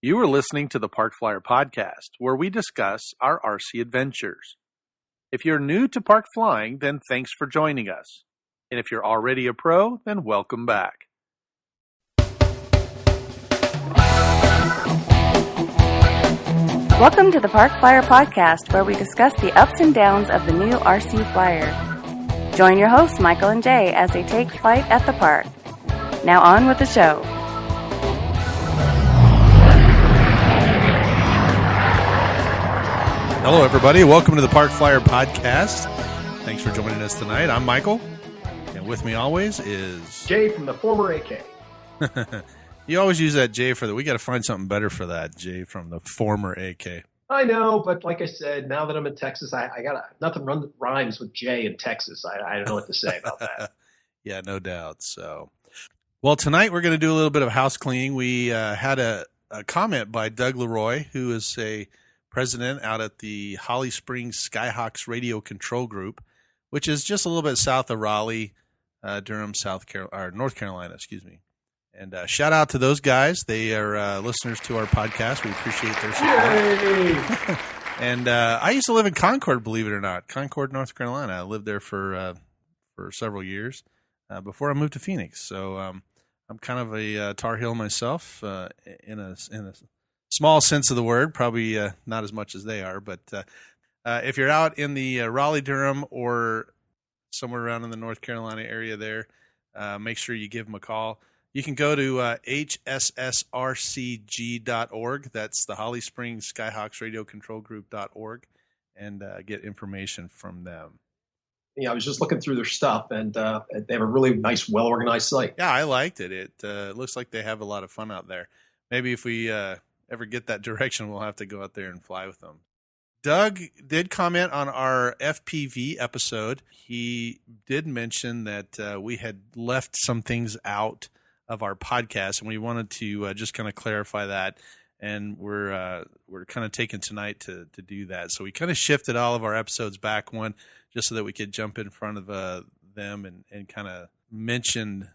You are listening to the Park Flyer Podcast, where we discuss our RC adventures. If you're new to park flying, then thanks for joining us. And if you're already a pro, then welcome back. Welcome to the Park Flyer Podcast, where we discuss the ups and downs of the new RC Flyer. Join your hosts, Michael and Jay, as they take flight at the park. Now on with the show. Hello, everybody. Welcome to the Park Flyer Podcast. Thanks for joining us tonight. I'm Michael, and with me always is... Jay from the former AK. You always use that Jay for that. We got to find something better for that, Jay from the former AK. I know, but like I said, now that I'm in Texas, I got nothing rhymes with Jay in Texas. I don't know what to say about that. Yeah, no doubt. So, well, tonight we're going to do a little bit of house cleaning. We had a comment by Doug LeRoy, who is a president out at the Holly Springs Skyhawks Radio Control Group, which is just a little bit south of Raleigh, Durham, North Carolina, excuse me. And shout out to those guys. They are listeners to our podcast. We appreciate their support. And I used to live in Concord, believe it or not, Concord, North Carolina. I lived there for several years before I moved to Phoenix. So I'm kind of a Tar Heel myself in a small sense of the word, probably not as much as they are. But if you're out in the Raleigh-Durham or somewhere around in the North Carolina area there, make sure you give them a call. You can go to hssrcg.org. That's the Holly Springs Skyhawks Radio Control Group.org, and get information from them. Yeah, I was just looking through their stuff, and they have a really nice, well-organized site. Yeah, I liked it. It looks like they have a lot of fun out there. Maybe if we ever get that direction, we'll have to go out there and fly with them. Doug did comment on our FPV episode. He did mention that we had left some things out of our podcast, and we wanted to just kind of clarify that. And we're kind of taking tonight to do that. So we kind of shifted all of our episodes back one, just so that we could jump in front of them and kind of mention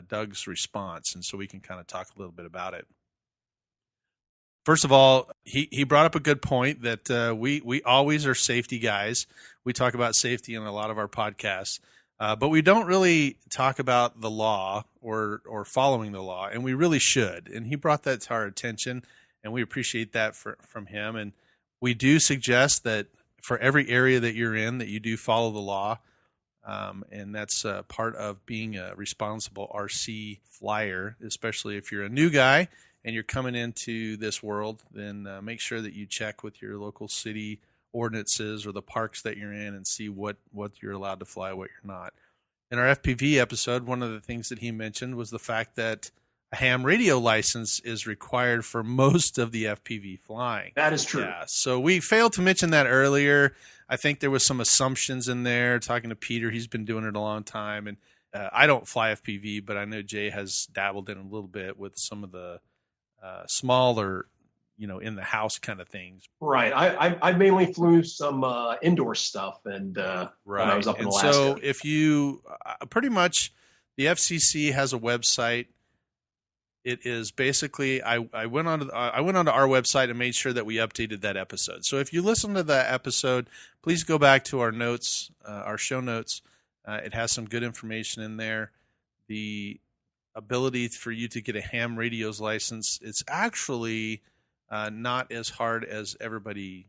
Doug's response, and so we can kind of talk a little bit about it. First of all, he brought up a good point that we always are safety guys. We talk about safety in a lot of our podcasts, but we don't really talk about the law or following the law, and we really should. And he brought that to our attention, and we appreciate that from him. And we do suggest that for every area that you're in, that you do follow the law, and that's part of being a responsible RC flyer, especially if you're a new guy and you're coming into this world. Then make sure that you check with your local city ordinances or the parks that you're in and see what you're allowed to fly, what you're not. In our FPV episode, one of the things that he mentioned was the fact that a ham radio license is required for most of the FPV flying. That is true. Yeah, so we failed to mention that earlier. I think there was some assumptions in there. Talking to Peter, he's been doing it a long time, and I don't fly FPV, but I know Jay has dabbled in a little bit with some of the smaller, in the house kind of things. Right. I mainly flew some indoor stuff, and when I was up in Alaska. So if you pretty much, the FCC has a website. It is basically I went onto our website and made sure that we updated that episode. So if you listen to that episode, please go back to our notes, our show notes. It has some good information in there. The ability for you to get a ham radio's license, it's actually not as hard as everybody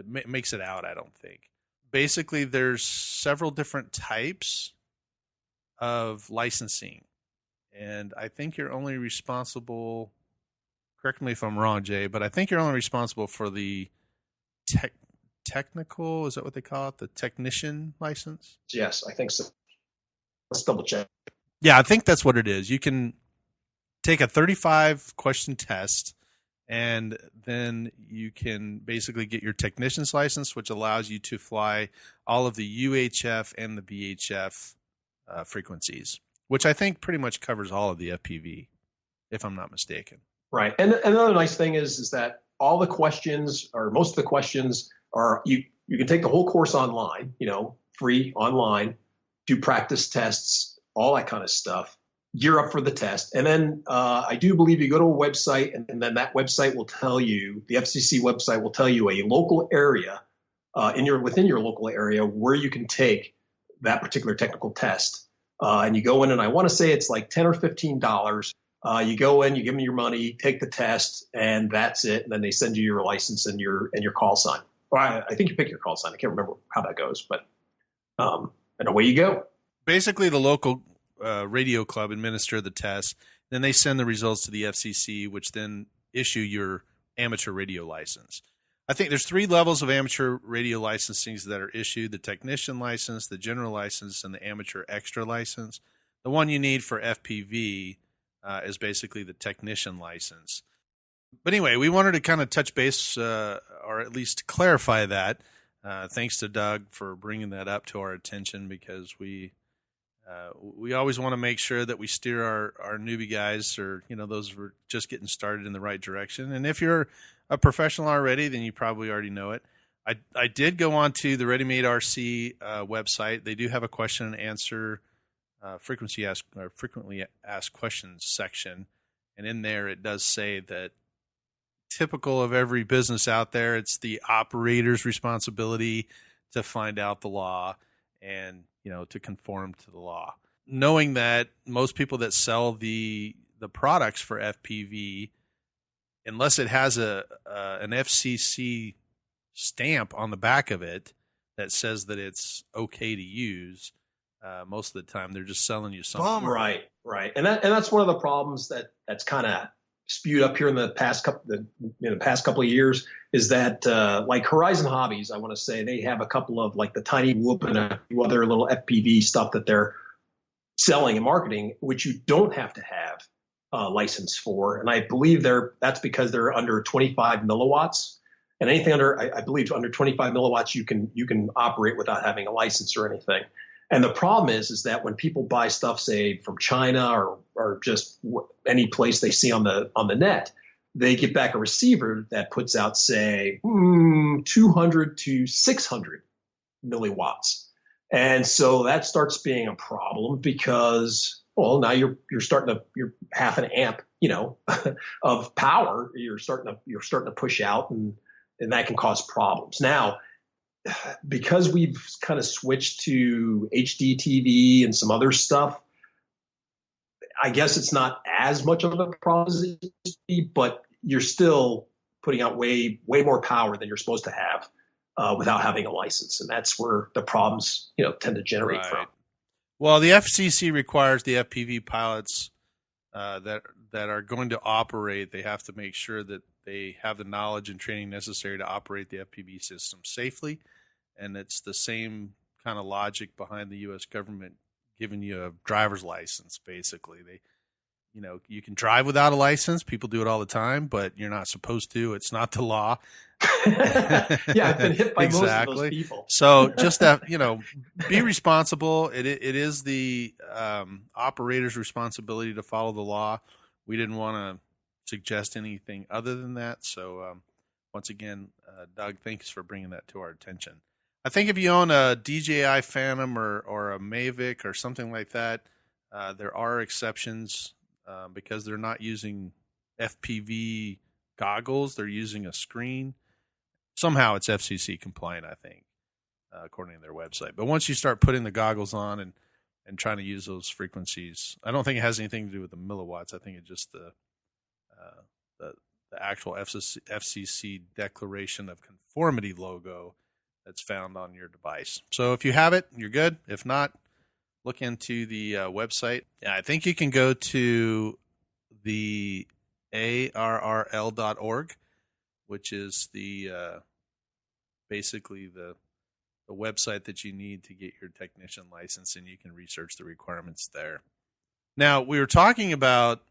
makes it out, I don't think. Basically, there's several different types of licensing, and I think you're only responsible, correct me if I'm wrong, Jay, but I think you're only responsible for the technical, is that what they call it? The technician license? Yes, I think so. Let's double check. Yeah, I think that's what it is. You can take a 35-question test, and then you can basically get your technician's license, which allows you to fly all of the UHF and the VHF frequencies, which I think pretty much covers all of the FPV, if I'm not mistaken. Right. And another nice thing is that all the questions, or most of the questions, are you can take the whole course online, free online, do practice tests, all that kind of stuff. gear up for the test. And then I do believe you go to a website, and then that website will tell you, the FCC website will tell you a local area within your local area where you can take that particular technical test. And you go in, and I want to say it's like $10 or $15. You go in, you give them your money, take the test, and that's it. And then they send you your license and your call sign. Or I think you pick your call sign. I can't remember how that goes, but and away you go. Basically, the local radio club administer the test. Then they send the results to the FCC, which then issue your amateur radio license. I think there's 3 levels of amateur radio licensings that are issued: the technician license, the general license, and the amateur extra license. The one you need for FPV is basically the technician license. But anyway, we wanted to kind of touch base or at least clarify that. Thanks to Doug for bringing that up to our attention, because we always want to make sure that we steer our newbie guys, or those who are just getting started, in the right direction. And if you're a professional already, then you probably already know it. I did go on to the Ready Made RC website. They do have a question and answer frequently asked questions section, and in there it does say that, typical of every business out there, it's the operator's responsibility to find out the law and to conform to the law. Knowing that most people that sell the products for FPV, unless it has an FCC stamp on the back of it that says that it's okay to use, most of the time they're just selling you something. Right. And that's one of the problems that's kind of spewed up here in the past couple of years, is that like Horizon Hobbies, I want to say, they have a couple of like the Tiny Whoop and a few other little FPV stuff that they're selling and marketing, which you don't have to have a license for. And I believe that's because they're under 25 milliwatts, and anything under, I believe under 25 milliwatts, you can operate without having a license or anything. And the problem is that when people buy stuff, say from China or just any place they see on the net, they get back a receiver that puts out, say, 200 to 600 milliwatts. And so that starts being a problem, because, well, now you're half an amp, of power. You're starting to push out, and that can cause problems. Now, because we've kind of switched to HD TV and some other stuff, I guess it's not as much of a problem as it used to be, but you're still putting out way more power than you're supposed to have without having a license. And that's where the problems, tend to generate from. Well, the FCC requires the FPV pilots that are going to operate, they have to make sure that they have the knowledge and training necessary to operate the FPV system safely. And it's the same kind of logic behind the U.S. government giving you a driver's license. Basically, you can drive without a license. People do it all the time, but you're not supposed to. It's not the law. Yeah, I've been hit by most of those people. So just that, be responsible. It is the operator's responsibility to follow the law. We didn't want to suggest anything other than that. So once again, Doug, thanks for bringing that to our attention. I think if you own a DJI Phantom or a Mavic or something like that, there are exceptions because they're not using FPV goggles. They're using a screen. Somehow it's FCC compliant, I think, according to their website. But once you start putting the goggles on and trying to use those frequencies, I don't think it has anything to do with the milliwatts. I think it's just the actual FCC declaration of conformity logo that's found on your device. So if you have it, you're good. If not, look into the website. Yeah, I think you can go to the arrl.org, which is the basically the website that you need to get your technician license, and you can research the requirements there. Now, we were talking about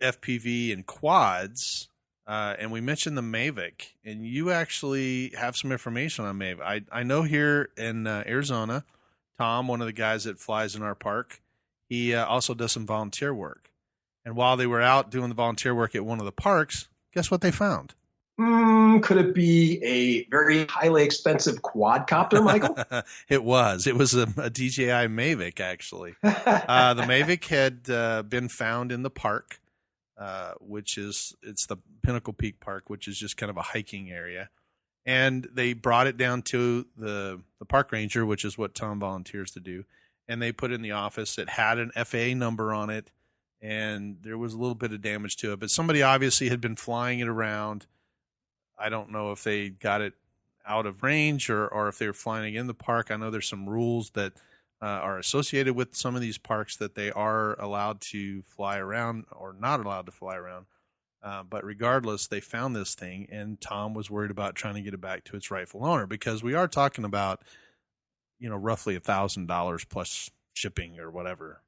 FPV and quads, and we mentioned the Mavic, and you actually have some information on Mavic. I know here in Arizona, Tom, one of the guys that flies in our park, he also does some volunteer work. And while they were out doing the volunteer work at one of the parks, guess what they found? Could it be a very highly expensive quadcopter, Michael? It was. It was a DJI Mavic, actually. The Mavic had been found in the park, it's the Pinnacle Peak Park, which is just kind of a hiking area. And they brought it down to the park ranger, which is what Tom volunteers to do. And they put it in the office. It had an FAA number on it, and there was a little bit of damage to it. But somebody obviously had been flying it around. I don't know if they got it out of range or if they were flying it in the park. I know there's some rules that are associated with some of these parks that they are allowed to fly around or not allowed to fly around. But regardless, they found this thing, and Tom was worried about trying to get it back to its rightful owner, because we are talking about, roughly $1,000 plus shipping or whatever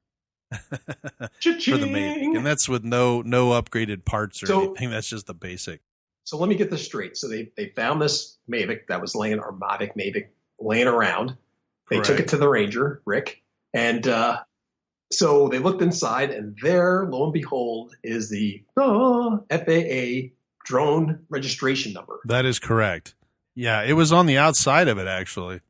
for the Mavic, and that's with no upgraded parts or anything. That's just the basic. So let me get this straight. So they found this Mavic that was laying laying around. They took it to the ranger, Rick, and so they looked inside, and there, lo and behold, is the FAA drone registration number. That is correct. Yeah, it was on the outside of it, actually.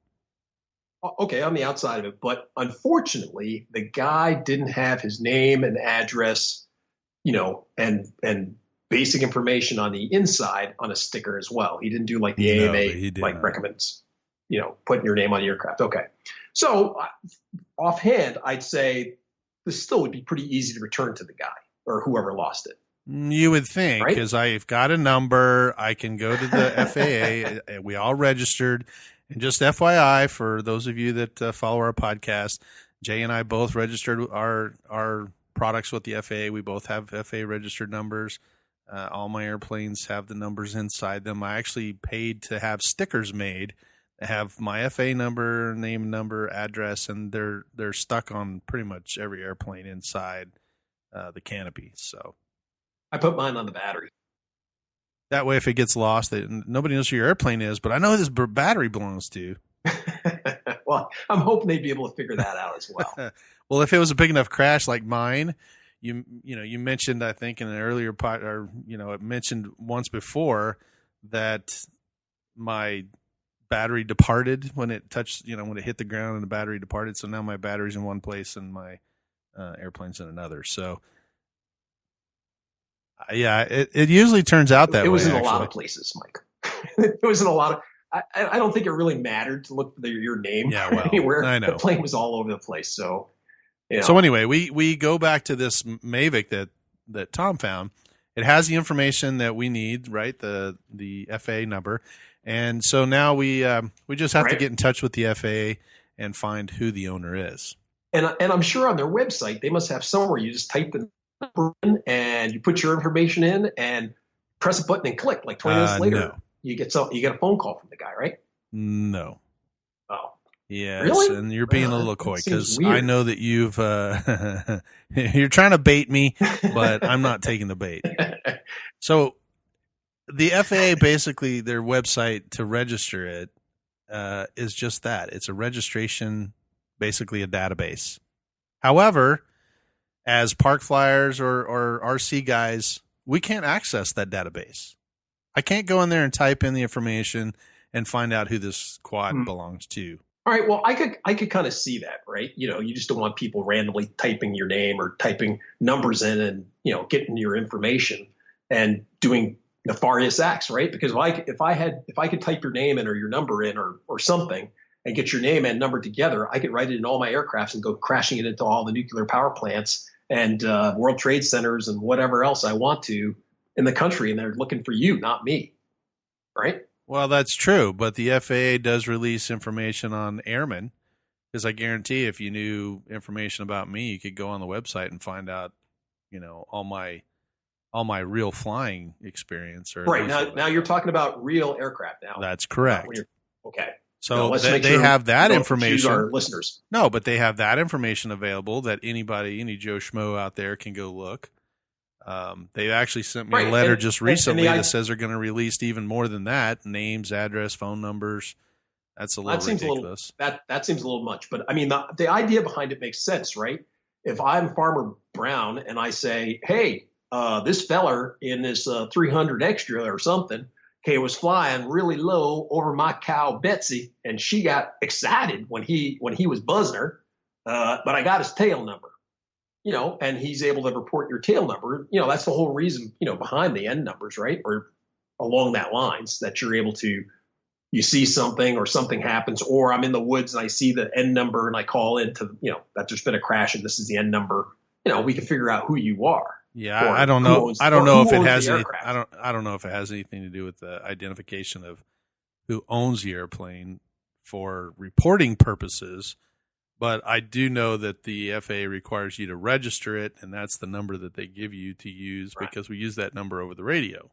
Okay, on the outside of it. But unfortunately, the guy didn't have his name and address, and basic information on the inside on a sticker as well. He didn't do like the AMA recommends, putting your name on the aircraft. Okay. So offhand, I'd say this still would be pretty easy to return to the guy or whoever lost it. You would think, because right? I've got a number. I can go to the FAA. We all registered. And just FYI, for those of you that follow our podcast, Jay and I both registered our products with the FAA. We both have FAA registered numbers. All my airplanes have the numbers inside them. I actually paid to have stickers made that have my FAA number, name, number, address, and they're stuck on pretty much every airplane inside the canopy. So I put mine on the battery. That way, if it gets lost, nobody knows who your airplane is, but I know who this battery belongs to. Well, I'm hoping they'd be able to figure that out as well. Well, if it was a big enough crash like mine, you mentioned, I think in an earlier part, or it mentioned once before that my battery departed when it touched, when it hit the ground and the battery departed. So now my battery's in one place and my airplane's in another. So. Yeah, it usually turns out that way. It was in a lot of places, Mike. It was in a lot of. I don't think it really mattered to look for your name anywhere. I know. The plane was all over the place. So, So anyway, we go back to this Mavic that Tom found. It has the information that we need, right? The FAA number, and so now we just have to get in touch with the FAA and find who the owner is. And I'm sure on their website they must have somewhere you just type the number in and you put your information in and press a button and click. Like 20 minutes later, no. you get a phone call from the guy, right? No. Oh. Yes, really? And you're being a little coy because I know that you've you're trying to bait me, but I'm not taking the bait. So the FAA, basically their website to register it is just that. It's a registration, basically a database. However, as park flyers or RC guys, we can't access that database. I can't go in there and type in the information and find out who this quad belongs to. All right. Well, I could kind of see that, right? You just don't want people randomly typing your name or typing numbers in and, getting your information and doing nefarious acts, right? Because if I could type your name in or your number in or something and get your name and number together, I could write it in all my aircrafts and go crashing it into all the nuclear power plants and World Trade Centers and whatever else I want to in the country. And they're looking for you, not me. Right? Well, that's true. But the FAA does release information on airmen, because I guarantee if you knew information about me, you could go on the website and find out, all my real flying experience. Right. Now you're talking about real aircraft now. That's correct. Okay. So they have that information. Our listeners. No, but they have that information available that any Joe Schmo out there can go look. They actually sent me a letter just recently that says they're going to release even more than that: names, address, phone numbers. That's a little ridiculous. That seems a little much, but I mean the idea behind it makes sense, right? If I'm Farmer Brown and I say, "Hey, this feller in this 300 extra or something it was flying really low over my cow Betsy, and she got excited when he was buzzing her. But I got his tail number, and he's able to report your tail number. That's the whole reason, behind the end numbers, right? Or along that lines, that you're able to, you see something or something happens, or I'm in the woods and I see the end number and I call into, that there's been a crash and this is the end number. We can figure out who you are. Yeah, I don't know. I don't know if it has any. I don't know if it has anything to do with the identification of who owns the airplane for reporting purposes, but I do know that the FAA requires you to register it, and that's the number that they give you to use because we use that number over the radio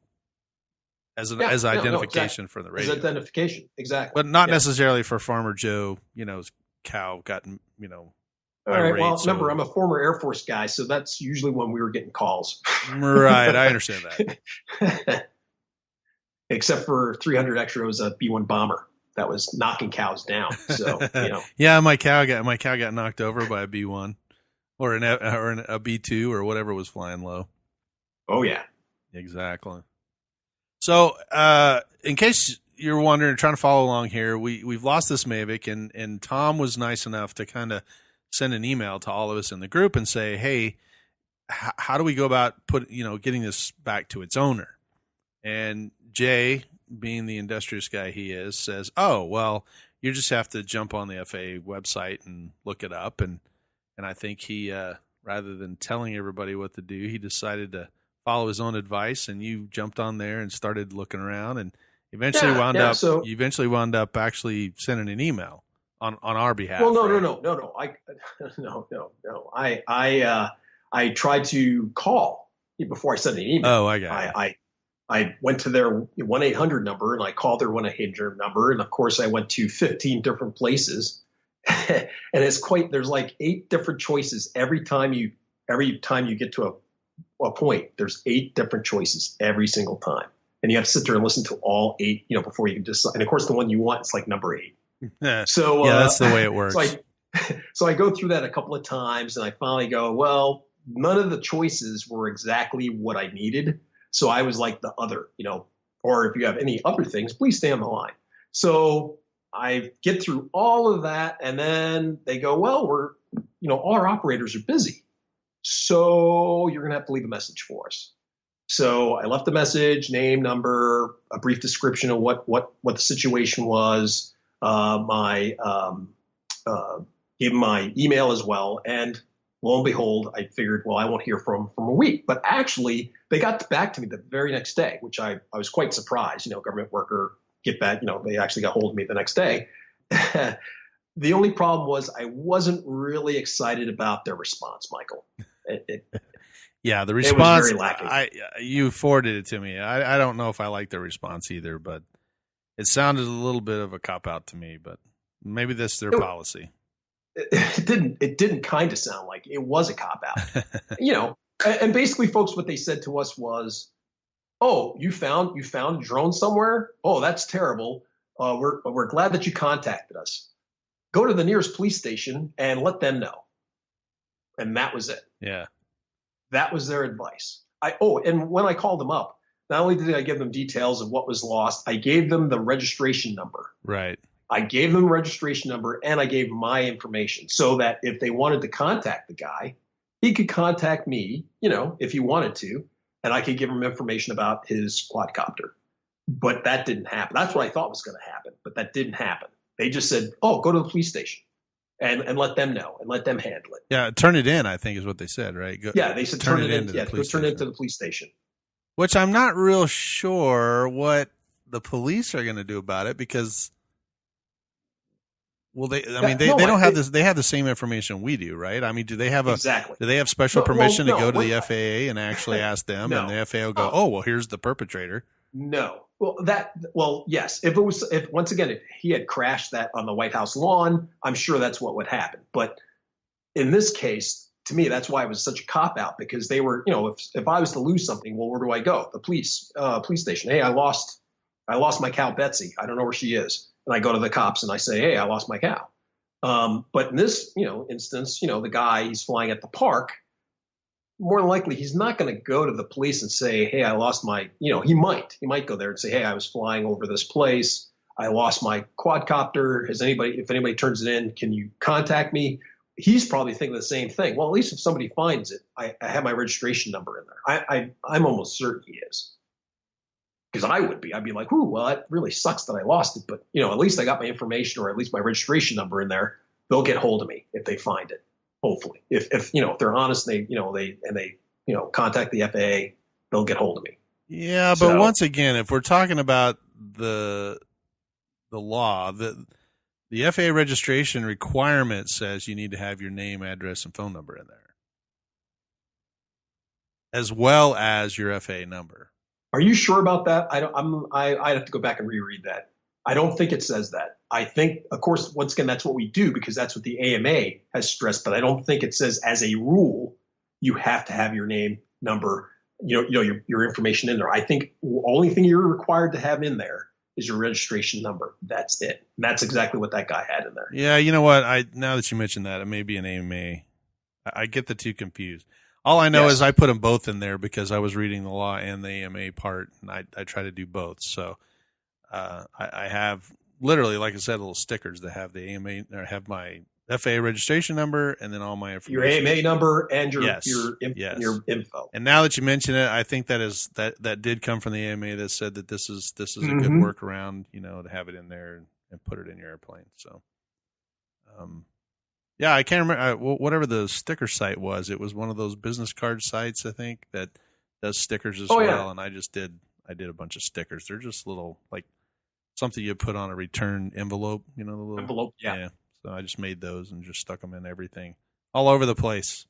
as identification for the radio. As identification, exactly. But not necessarily for Farmer Joe. His cow got All right. Well, remember, I'm a former Air Force guy, so that's usually when we were getting calls. Right. I understand that. Except for 300 extra was a B-1 bomber that was knocking cows down. So, Yeah, my cow got knocked over by a B-1 or a B-2 or whatever was flying low. Oh, yeah. Exactly. So, in case you're wondering, trying to follow along here, we've lost this Mavic, and Tom was nice enough to kind of send an email to all of us in the group and say, hey, how do we go about getting this back to its owner? And Jay, being the industrious guy he is, says, oh, well, you just have to jump on the FAA website and look it up. And I think he, rather than telling everybody what to do, he decided to follow his own advice, and you jumped on there and started looking around, and eventually wound up actually sending an email on our behalf. Well, no. I tried to call before I sent an email. Oh, I got it. I went to their 1-800 number and I called their 1-800 number. And of course I went to 15 different places and there's like 8 different choices. Every time you get to a point, there's 8 different choices every single time. And you have to sit there and listen to all 8, before you can decide. And of course the one you want is like number 8. So that's the way it works. So I go through that a couple of times and I finally go, well, none of the choices were exactly what I needed. So I was like the other, or if you have any other things, please stay on the line. So I get through all of that. And then they go, well, all our operators are busy. So you're going to have to leave a message for us. So I left a message, name, number, a brief description of what the situation was. Gave them my email as well. And lo and behold, I figured, well, I won't hear from a week. But actually, they got back to me the very next day, which I was quite surprised. Government worker, get back. They actually got hold of me the next day. The only problem was I wasn't really excited about their response, Michael. Yeah, the response. It was very lacking. You forwarded it to me. I don't know if I like the response either, but it sounded a little bit of a cop out to me. But maybe that's their policy. It didn't kind of sound like it was a cop out, and basically folks, what they said to us was, oh, you found a drone somewhere. Oh, that's terrible. We're glad that you contacted us. Go to the nearest police station and let them know. And that was it. Yeah. That was their advice. And when I called them up, not only did I give them details of what was lost, I gave them the registration number. Right. I gave them registration number and I gave my information so that if they wanted to contact the guy, he could contact me, if he wanted to, and I could give him information about his quadcopter. But that didn't happen. That's what I thought was going to happen, but that didn't happen. They just said, oh, go to the police station and let them know and let them handle it. Yeah, turn it in, I think is what they said, right? They said turn it in. Yeah, go turn it into the police station. Which I'm not real sure what the police are going to do about it because – well, they don't have this. They have the same information we do, right? I mean, do they have do they have special permission to go to the FAA and actually ask them, and the FAA will go, oh, well, here's the perpetrator? No. Yes. If once again, if he had crashed that on the White House lawn, I'm sure that's what would happen. But in this case, to me, that's why it was such a cop out because they were, if I was to lose something, well, where do I go? The police station. Hey, I lost my cow Betsy. I don't know where she is. And I go to the cops and I say, hey, I lost my cow. But in this, instance, the guy, he's flying at the park. more than likely he's not going to go to the police and say, hey, I lost my, he might go there and say, hey, I was flying over this place. I lost my quadcopter. If anybody turns it in, can you contact me? He's probably thinking the same thing. Well, at least if somebody finds it, I have my registration number in there. I'm almost certain he is. Because I would be. I'd be like, ooh, well, that really sucks that I lost it. But, at least I got my information or at least my registration number in there. They'll get hold of me if they find it. Hopefully, if they're honest, they contact the FAA, they'll get hold of me. Yeah, but once again, if we're talking about the law, the FAA registration requirement says you need to have your name, address, and phone number in there, as well as your FAA number. Are you sure about that? I'd have to go back and reread that. I don't think it says that. I think, of course, once again, that's what we do because that's what the AMA has stressed. But I don't think it says as a rule you have to have your name, number, your information in there. I think the only thing you're required to have in there is your registration number. That's it. And that's exactly what that guy had in there. Yeah, you know what? Now that you mentioned that, it may be an AMA. I get the two confused. All I know is I put them both in there because I was reading the law and the AMA part, and I try to do both. So I have literally, like I said, little stickers that have the AMA or have my FAA registration number and then all my information. Your AMA number and your info. And now that you mention it, I think that did come from the AMA that said that this is a good workaround, to have it in there and put it in your airplane. So, yeah, I can't remember whatever the sticker site was. It was one of those business card sites, I think, that does stickers as well. Yeah. And I did a bunch of stickers. They're just little like something you put on a return envelope, the little envelope. Yeah. So I just made those and just stuck them in everything all over the place.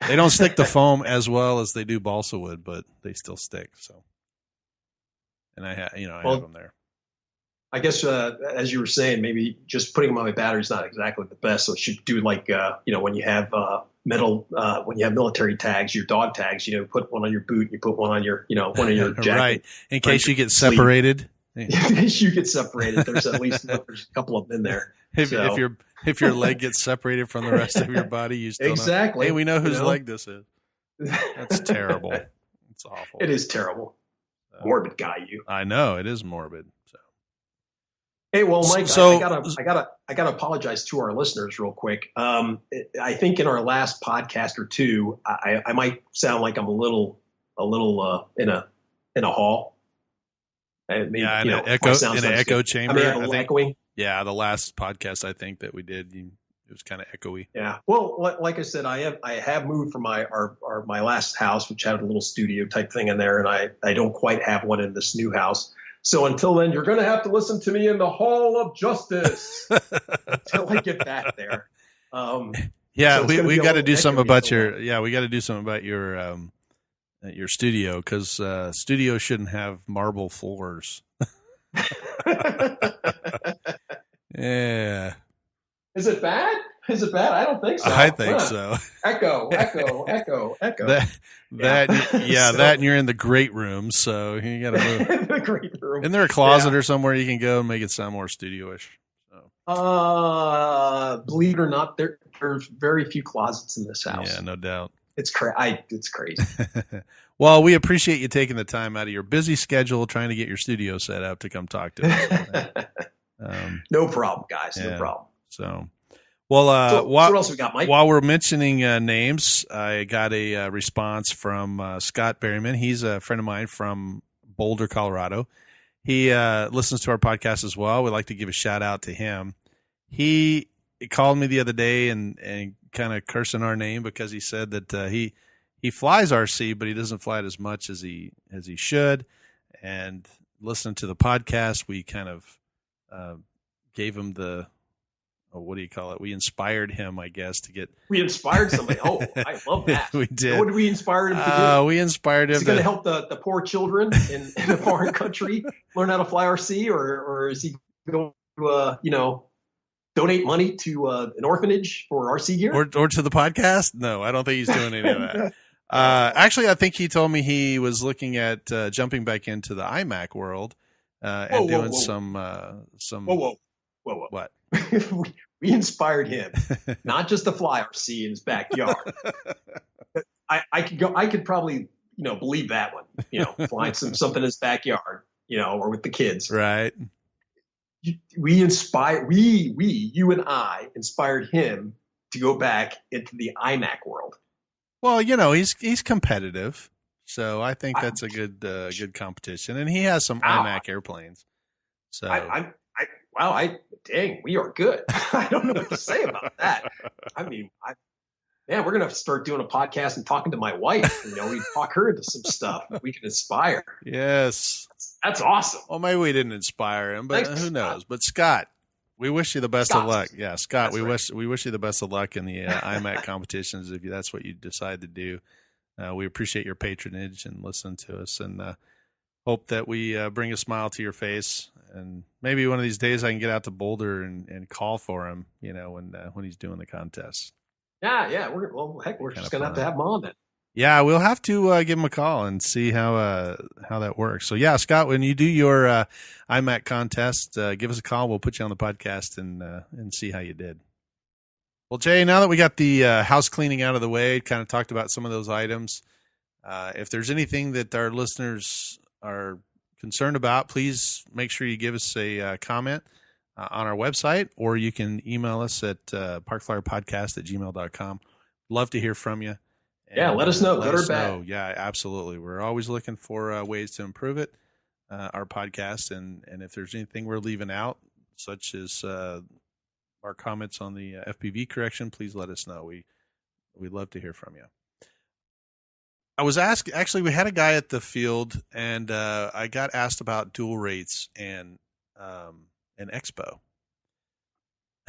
They don't stick to foam as well as they do balsa wood, but they still stick. So, and I have them there. I guess as you were saying, maybe just putting them on my battery is not exactly the best. So it should do like when you have when you have military tags, your dog tags. Put one on your boot, you put one on your one of your jacket, right? In case you get separated. In case you get separated, there's at least there's a couple of them in there. If your leg gets separated from the rest of your body, you still exactly. Know, hey, we know whose leg this is. That's terrible. It's awful. It is terrible. Morbid guy, you. I know it is morbid. So. Hey, well, Mike, I gotta apologize to our listeners real quick. I think in our last podcast or two, I might sound like I'm a little in a hall. Maybe, in an echo chamber. I mean, echoing. Yeah, the last podcast I think that we did, it was kind of echoey. Yeah. Well, like I said, I have moved from my last house, which had a little studio type thing in there, and I don't quite have one in this new house. So until then, you're going to have to listen to me in the Hall of Justice until I get back there. Yeah, so we got to do something about we got to do something about your studio because studios shouldn't have marble floors. Yeah. Is it bad? I don't think so. I think so. Echo. That and you're in the great room, so you got to move. The great room. Isn't there a closet or somewhere you can go and make it sound more studio-ish? So. Believe it or not, there's very few closets in this house. Yeah, no doubt. It's crazy. Well, we appreciate you taking the time out of your busy schedule trying to get your studio set up to come talk to us. No problem, guys. Yeah. No problem. So, well, so what else we got, Mike? While we're mentioning names, I got a response from Scott Berryman. He's a friend of mine from Boulder, Colorado. He listens to our podcast as well. We'd like to give a shout out to him. He called me the other day and kind of cursing our name because he said that he flies RC, but he doesn't fly it as much as he should. And listening to the podcast, we kind of gave him what do you call it? We inspired him, I guess, to get. We inspired somebody. Oh, I love that. We did. What did we inspire him to do? We inspired him. Is he going to help the poor children in a foreign country learn how to fly RC, or is he going to donate money to an orphanage for RC gear? Or to the podcast? No, I don't think he's doing any of that. Actually, I think he told me he was looking at jumping back into the iMac world and doing some. Whoa. What? We inspired him, not just to fly RC in his backyard. I could go. I could probably believe that one. Flying something in his backyard. Or with the kids. Right. You and I inspired him to go back into the iMac world. Well, he's competitive, so I think that's a good competition, and he has some iMac airplanes. So dang, we are good. I don't know what to say about that. I mean, we're gonna start doing a podcast and talking to my wife. We talk her into some stuff we can inspire. Yes, that's awesome. Well, maybe we didn't inspire him, but who knows? But Scott, we wish you the best of luck. Yeah, Scott, we wish you the best of luck in the iMac competitions if that's what you decide to do. We appreciate your patronage and listening to us, and hope that we bring a smile to your face. And maybe one of these days I can get out to Boulder and call for him. When he's doing the contest. Yeah. We're just gonna have to have him on then. Yeah, we'll have to give him a call and see how that works. So yeah, Scott, when you do your iMac contest, give us a call. We'll put you on the podcast and see how you did. Well, Jay, now that we got the house cleaning out of the way, kind of talked about some of those items. If there's anything that our listeners are concerned about, please make sure you give us a comment on our website, or you can email us at parkflyerpodcast@gmail.com. Love to hear from you. And, let us know, good or bad. Yeah, absolutely. We're always looking for ways to improve it, our podcast. And if there's anything we're leaving out, such as our comments on the FPV correction, please let us know. We'd love to hear from you. I was asked, actually, we had a guy at the field, and I got asked about dual rates and Expo.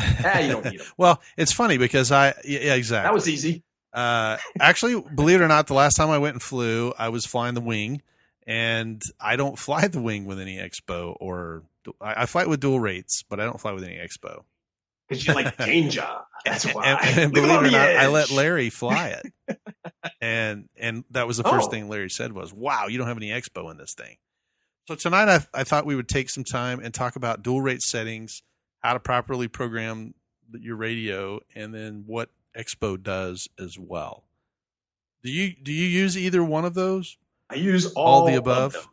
You don't need them. Well, it's funny because exactly. That was easy. Actually, believe it or not, the last time I went and flew, I was flying the wing, and I don't fly the wing with any Expo, or I fly it with dual rates, but I don't fly with any Expo. Because you like danger. That's why. And believe it or not, I let Larry fly it. and that was the first thing Larry said was, wow, you don't have any Expo in this thing. So tonight I thought we would take some time and talk about dual rate settings, how to properly program your radio, and then what Expo does as well. Do you use either one of those? I use all the above. Of them.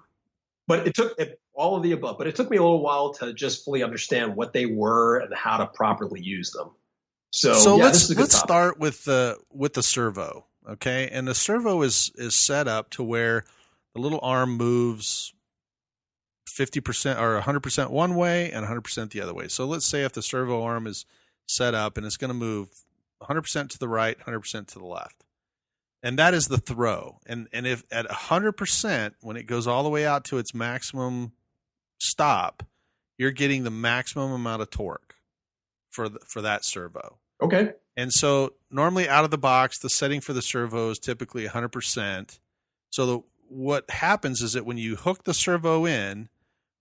But it took all of the above. But it took me a little while to just fully understand what they were and how to properly use them. So let's start with the servo, okay? And the servo is set up to where the little arm moves 50% or 100% one way and 100% the other way. So let's say if the servo arm is set up and it's going to move 100% to the right, 100% to the left. And that is the throw. And if at 100%, when it goes all the way out to its maximum stop, you're getting the maximum amount of torque for that servo. Okay. And so normally out of the box, the setting for the servo is typically 100%. So what happens is that when you hook the servo in,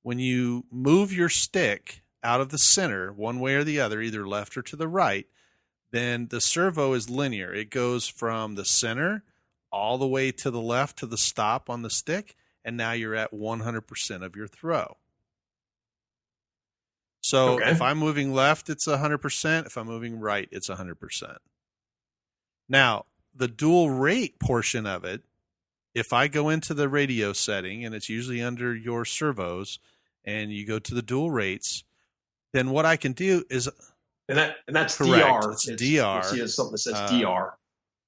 when you move your stick out of the center, one way or the other, either left or to the right, then the servo is linear. It goes from the center all the way to the left to the stop on the stick, and now you're at 100% of your throw. So if I'm moving left, it's 100%. If I'm moving right, it's 100%. Now, the dual rate portion of it, if I go into the radio setting, and it's usually under your servos, and you go to the dual rates, then what I can do is... And that's correct. DR. It's DR. You see something that says DR.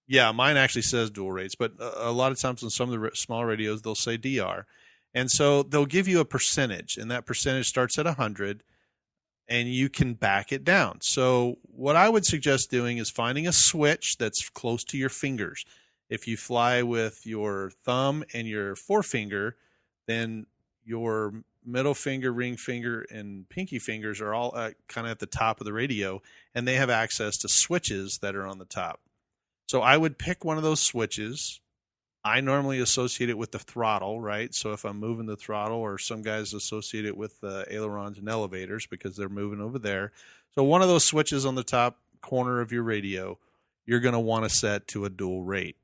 Yeah, mine actually says dual rates, but a lot of times on some of the small radios, they'll say DR. And so they'll give you a percentage, and that percentage starts at 100, and you can back it down. So what I would suggest doing is finding a switch that's close to your fingers. If you fly with your thumb and your forefinger, then your middle finger, ring finger, and pinky fingers are all kind of at the top of the radio, and they have access to switches that are on the top. So I would pick one of those switches. I normally associate it with the throttle, right? So if I'm moving the throttle, or some guys associate it with ailerons and elevators because they're moving over there. So one of those switches on the top corner of your radio, you're going to want to set to a dual rate.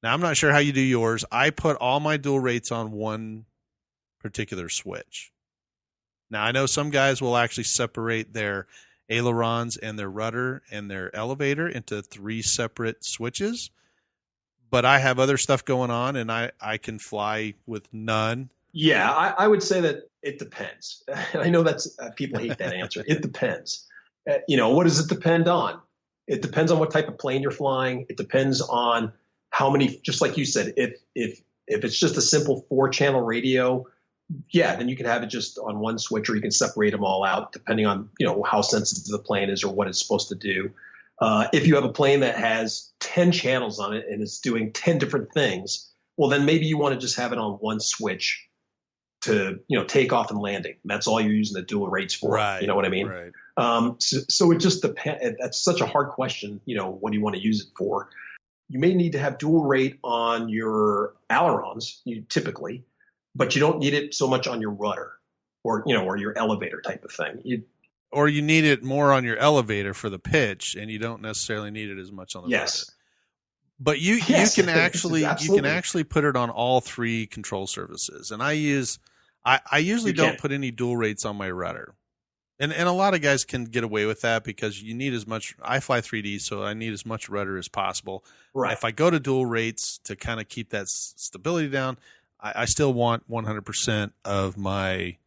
Now, I'm not sure how you do yours. I put all my dual rates on one particular switch. Now, I know some guys will actually separate their ailerons and their rudder and their elevator into 3 separate switches, but I have other stuff going on, and I can fly with none. Yeah, I would say that it depends. I know that's people hate that answer. It depends. What does it depend on? It depends on what type of plane you're flying. It depends on how many. Just like you said, if it's just a simple 4-channel radio, yeah, then you can have it just on one switch, or you can separate them all out depending on how sensitive the plane is or what it's supposed to do. If you have a plane that has 10 channels on it and is doing 10 different things, well, then maybe you want to just have it on one switch to takeoff and landing. That's all you're using the dual rates for. Right. You know what I mean? Right. So it just depends. That's such a hard question. What do you want to use it for? You may need to have dual rate on your ailerons, typically, but you don't need it so much on your rudder or your elevator type of thing. Or you need it more on your elevator for the pitch, and you don't necessarily need it as much on the rudder. But you can actually put it on all 3 control surfaces. And I usually don't put any dual rates on my rudder. And a lot of guys can get away with that because you need as much. I fly 3D, so I need as much rudder as possible. Right. If I go to dual rates to kind of keep that stability down, I still want 100% of my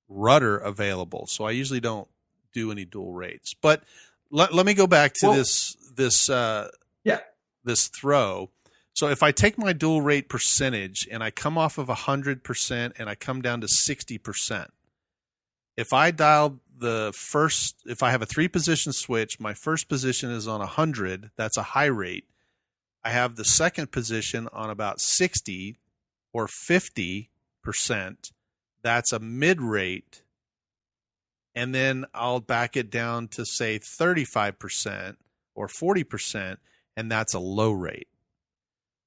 rudder available. So I usually don't do any dual rates. But let me go back to this throw. So if I take my dual rate percentage and I come off of 100% and I come down to 60%, if I dial if I have a 3-position switch, my first position is on 100. That's a high rate. I have the second position on about 60 or 50%. That's a mid rate. And then I'll back it down to say 35% or 40%, and that's a low rate.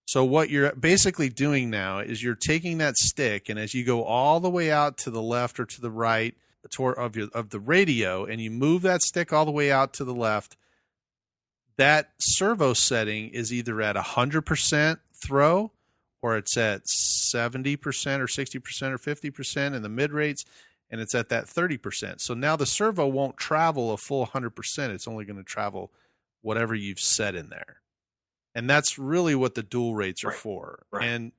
So what you're basically doing now is you're taking that stick, and as you go all the way out to the left or to the right of the radio, and you move that stick all the way out to the left, that servo setting is either at 100% throw, or it's at 70% or 60% or 50% in the mid rates, and it's at that 30%. So now the servo won't travel a full 100%. It's only going to travel whatever you've set in there. And that's really what the dual rates are for. Right.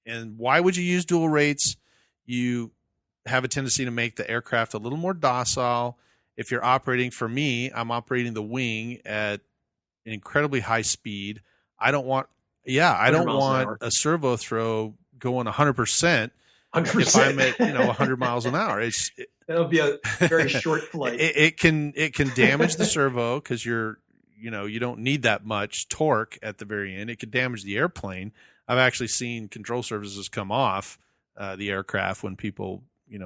And why would you use dual rates? You have a tendency to make the aircraft a little more docile. If you're operating, for me, I'm operating the wing at an incredibly high speed. I don't want a servo throw going 100%. 100%. If I'm at 100 miles an hour, that'll be a very short flight. It can damage the servo because you don't need that much torque at the very end. It could damage the airplane. I've actually seen control surfaces come off the aircraft when people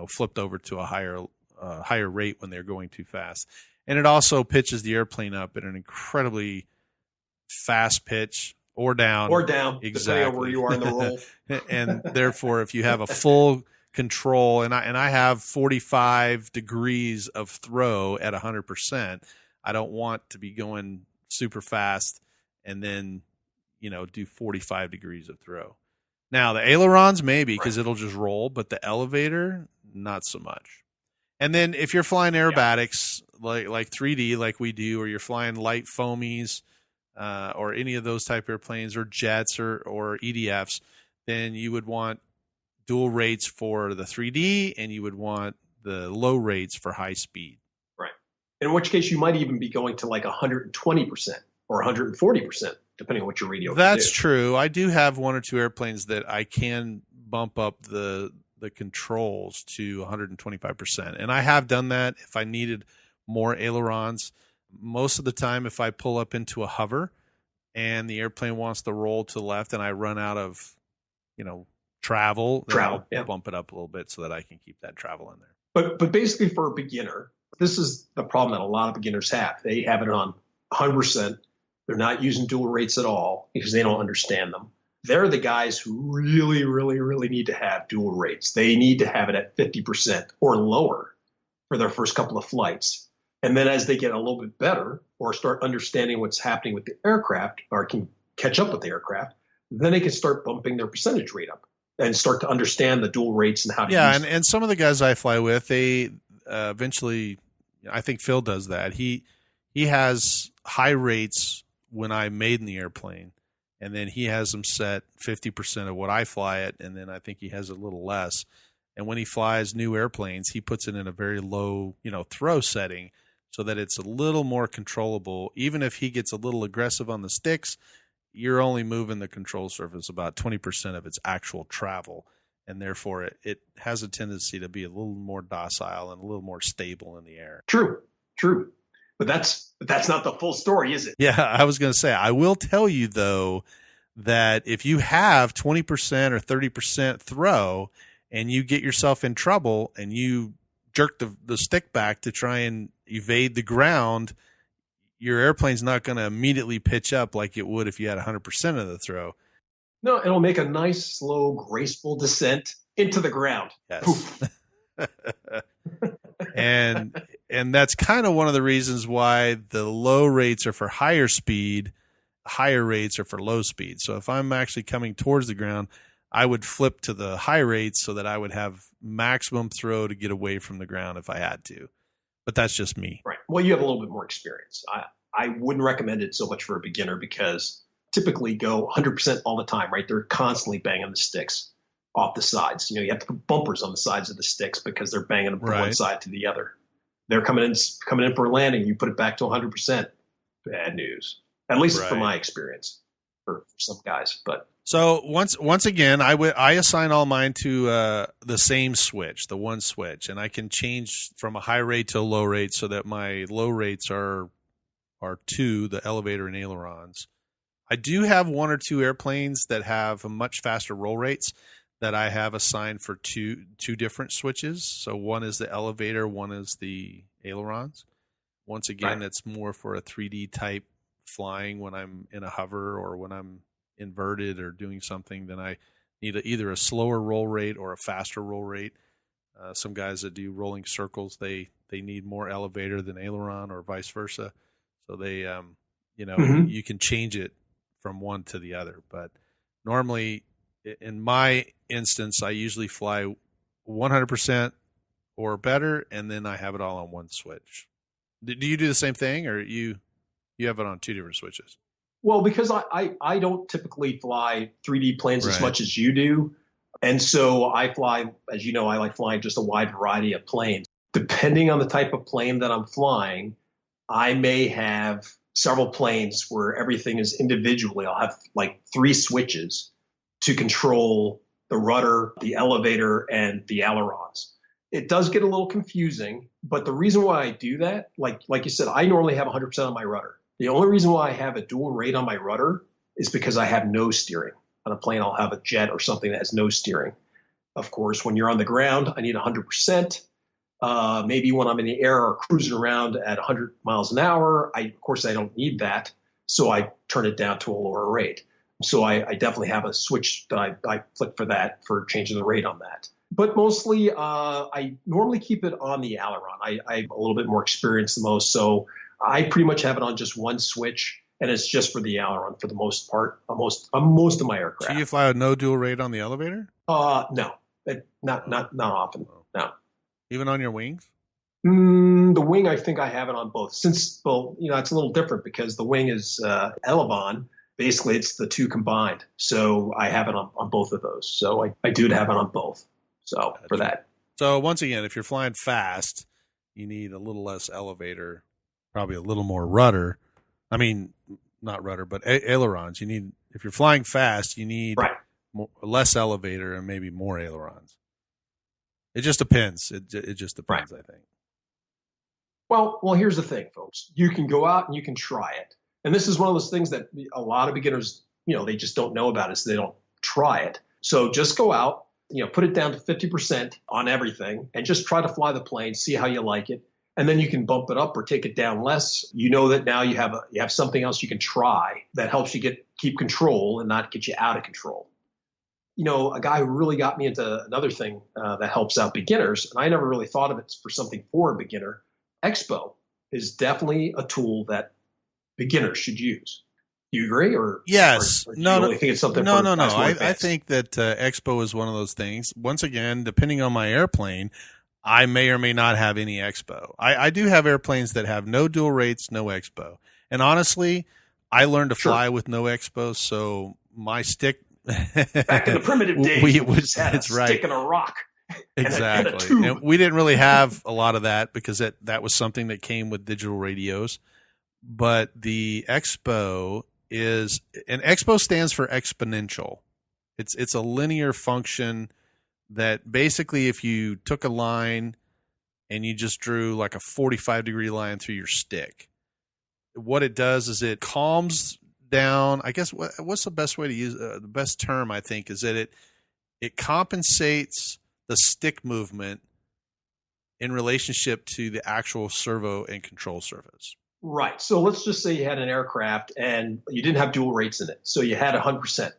flipped over to a higher rate when they're going too fast. And it also pitches the airplane up at an incredibly fast pitch. Or down, exactly. Depending on where you are in the roll. And therefore, if you have a full control, and I have 45 degrees of throw at 100%, I don't want to be going super fast and then do 45 degrees of throw. Now the ailerons maybe because it'll just roll, but the elevator not so much. And then if you're flying aerobatics like 3D like we do, or you're flying light foamies. Or any of those type airplanes, or jets, or EDFs, then you would want dual rates for the 3D, and you would want the low rates for high speed. Right. In which case, you might even be going to like 120% or 140%, depending on what your radio. That's true. I do have 1 or 2 airplanes that I can bump up the controls to 125%, and I have done that if I needed more ailerons. Most of the time, if I pull up into a hover and the airplane wants to roll to the left and I run out of, travel, I'll bump it up a little bit so that I can keep that travel in there. But basically for a beginner, this is the problem that a lot of beginners have. They have it on 100%. They're not using dual rates at all because they don't understand them. They're the guys who really, really, really need to have dual rates. They need to have it at 50% or lower for their first couple of flights. And then as they get a little bit better or start understanding what's happening with the aircraft or can catch up with the aircraft, then they can start bumping their percentage rate up and start to understand the dual rates and how to use and some of the guys I fly with, they eventually, I think Phil does that. He has high rates when I made in the airplane, and then he has them set 50% of what I fly at, and then I think he has a little less. And when he flies new airplanes, he puts it in a very low, throw setting so that it's a little more controllable. Even if he gets a little aggressive on the sticks, you're only moving the control surface about 20% of its actual travel. And therefore, it has a tendency to be a little more docile and a little more stable in the air. True. But that's not the full story, is it? Yeah, I was going to say, I will tell you, though, that if you have 20% or 30% throw and you get yourself in trouble and you jerk the stick back to try and evade the ground, your airplane's not going to immediately pitch up like it would if you had 100% of the throw. No, it'll make a nice, slow, graceful descent into the ground. Yes. And that's kind of one of the reasons why the low rates are for higher speed, higher rates are for low speed. So if I'm actually coming towards the ground, I would flip to the high rates so that I would have maximum throw to get away from the ground if I had to. But that's just me. Right. Well, you have a little bit more experience. I wouldn't recommend it so much for a beginner because typically go 100% all the time, right? They're constantly banging the sticks off the sides. You have to put bumpers on the sides of the sticks because they're banging them from one side to the other. They're coming in for a landing. You put it back to 100%. Bad news, at least from my experience for some guys. But so once again, I assign all mine to the same switch, the one switch, and I can change from a high rate to a low rate so that my low rates are two, the elevator and ailerons. I do have one or two airplanes that have a much faster roll rates that I have assigned for two different switches. So one is the elevator, one is the ailerons. Once again, it's more for a 3D type flying when I'm in a hover or when I'm inverted or doing something. Then I need either a slower roll rate or a faster roll rate. Some guys that do rolling circles, they need more elevator than aileron or vice versa. So they, you can change it from one to the other. But normally, in my instance, I usually fly 100% or better, and then I have it all on one switch. Do you do the same thing, or you have it on two different switches? Well, because I don't typically fly 3D planes as much as you do. And so I fly, as you know, I like flying just a wide variety of planes. Depending on the type of plane that I'm flying, I may have several planes where everything is individually. I'll have like 3 switches to control the rudder, the elevator, and the ailerons. It does get a little confusing, but the reason why I do that, like you said, I normally have 100% on my rudder. The only reason why I have a dual rate on my rudder is because I have no steering. On a plane, I'll have a jet or something that has no steering. Of course, when you're on the ground, I need 100%. Maybe when I'm in the air or cruising around at 100 miles an hour, I don't need that. So I turn it down to a lower rate. So I definitely have a switch that I flick for that, for changing the rate on that. But mostly, I normally keep it on the aileron. I have a little bit more experience than most. So I pretty much have it on just one switch, and it's just for the aileron for the most part, on most of my aircraft. So you fly a no dual rate on the elevator? No, not often. No. Even on your wings? The wing, I think I have it on both. Since, it's a little different because the wing is Elevon. Basically, it's the two combined. So I have it on both of those. So I do have it on both. So for that. So once again, if you're flying fast, you need a little less elevator, probably a little more rudder. I mean, not rudder, but ailerons. If you're flying fast, you need less elevator and maybe more ailerons. It just depends. It just depends, I think. Well, here's the thing, folks. You can go out and you can try it. And this is one of those things that a lot of beginners, they just don't know about it, so they don't try it. So just go out, put it down to 50% on everything and just try to fly the plane, see how you like it. And then you can bump it up or take it down less. You know that now you have something else you can try that helps you keep control and not get you out of control. A guy who really got me into another thing that helps out beginners, and I never really thought of it for something for a beginner. Expo is definitely a tool that beginners should use. Do you agree? Yes. Or do you really think it's something No. I think that Expo is one of those things. Once again, depending on my airplane, I may or may not have any Expo. I do have airplanes that have no dual rates, no Expo. And honestly, I learned to Sure. fly with no Expo, so my stick. Back in the primitive days, we just had a stick and a rock. Exactly. And a tube. And we didn't really have a lot of that because that was something that came with digital radios. But the Expo is, and Expo stands for exponential. It's a linear function that basically if you took a line and you just drew like a 45-degree line through your stick, what it does is it calms down. I guess what's the best way to use the best term, I think, is that it compensates the stick movement in relationship to the actual servo and control surface. Right. So let's just say you had an aircraft and you didn't have dual rates in it. So you had 100%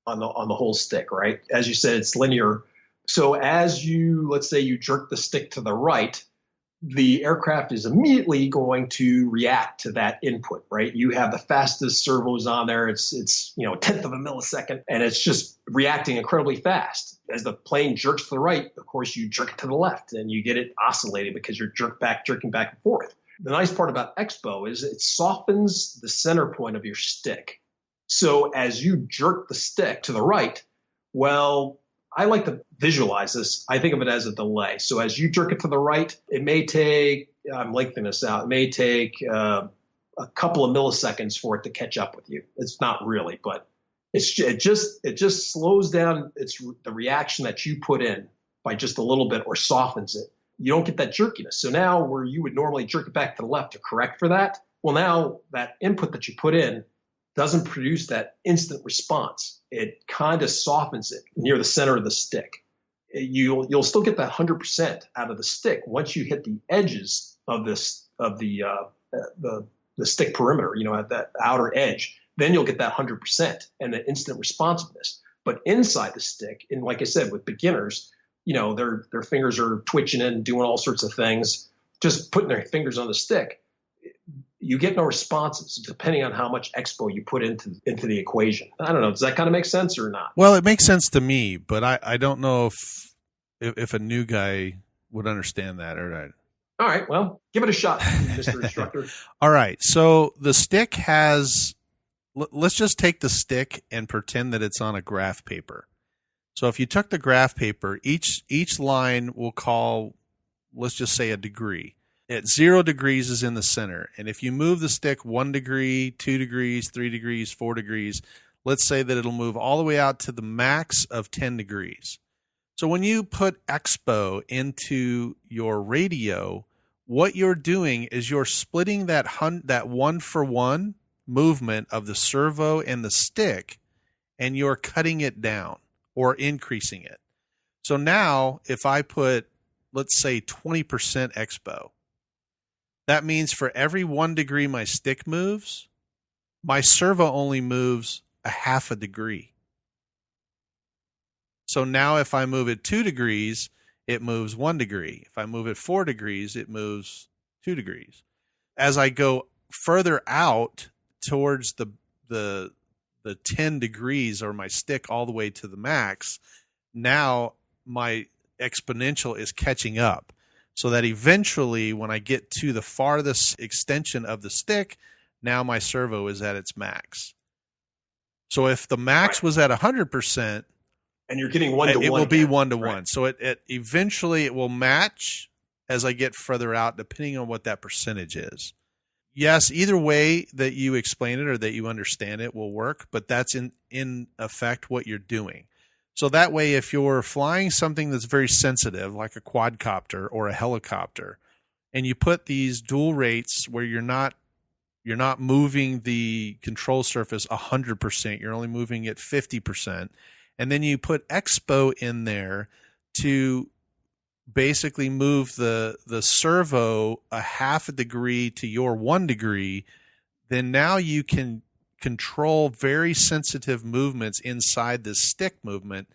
on the whole stick, right? As you said, it's linear. So as let's say you jerk the stick to the right, the aircraft is immediately going to react to that input, right? You have the fastest servos on there. It's a tenth of a millisecond, and it's just reacting incredibly fast. As the plane jerks to the right, of course, you jerk it to the left, and you get it oscillating because you're jerking back and forth. The nice part about Expo is it softens the center point of your stick. So as you jerk the stick to the right, well, I like to visualize this. I think of it as a delay. So as you jerk it to the right, it may take, I'm lengthening this out, it may take a couple of milliseconds for it to catch up with you. It's not really, but it just slows down the reaction that you put in by just a little bit or softens it. You don't get that jerkiness. So now where you would normally jerk it back to the left to correct for that, well, now that input that you put in doesn't produce that instant response. It kind of softens it near the center of the stick. You'll still get that 100% out of the stick once you hit the edges of the stick perimeter, at that outer edge. Then you'll get that 100% and the instant responsiveness. But inside the stick, and like I said, with beginners, their fingers are twitching and doing all sorts of things, just putting their fingers on the stick. You get no responses depending on how much Expo you put into the equation. I don't know. Does that kind of make sense or not? Well, it makes sense to me, but I don't know if a new guy would understand that or not. All right. Well, give it a shot, Mr. Instructor. All right. So the stick let's just take the stick and pretend that it's on a graph paper. So if you took the graph paper, each line will call, let's just say, a degree. At 0 degrees is in the center. And if you move the stick 1 degree, 2 degrees, 3 degrees, 4 degrees, let's say that it'll move all the way out to the max of 10 degrees. So when you put Expo into your radio, what you're doing is you're splitting that 1-for-1 movement of the servo and the stick, and you're cutting it down or increasing it. So now if I put, let's say, 20% Expo, that means for every 1 degree my stick moves, my servo only moves a half a degree. So now if I move it 2 degrees, it moves 1 degree. If I move it 4 degrees, it moves 2 degrees. As I go further out towards the 10 degrees or my stick all the way to the max, now my exponential is catching up. So that eventually when I get to the farthest extension of the stick, now my servo is at its max. So if the max was at 100%, and you're getting 1-to-1, it will be 1-to-1. Right. So it eventually it will match as I get further out, depending on what that percentage is. Yes, either way that you explain it or that you understand it will work, but that's in effect what you're doing. So that way, if you're flying something that's very sensitive, like a quadcopter or a helicopter, and you put these dual rates where you're not moving the control surface 100%, you're only moving it 50%, and then you put Expo in there to basically move the servo a half a degree to your 1 degree, then now you can control very sensitive movements inside this stick movement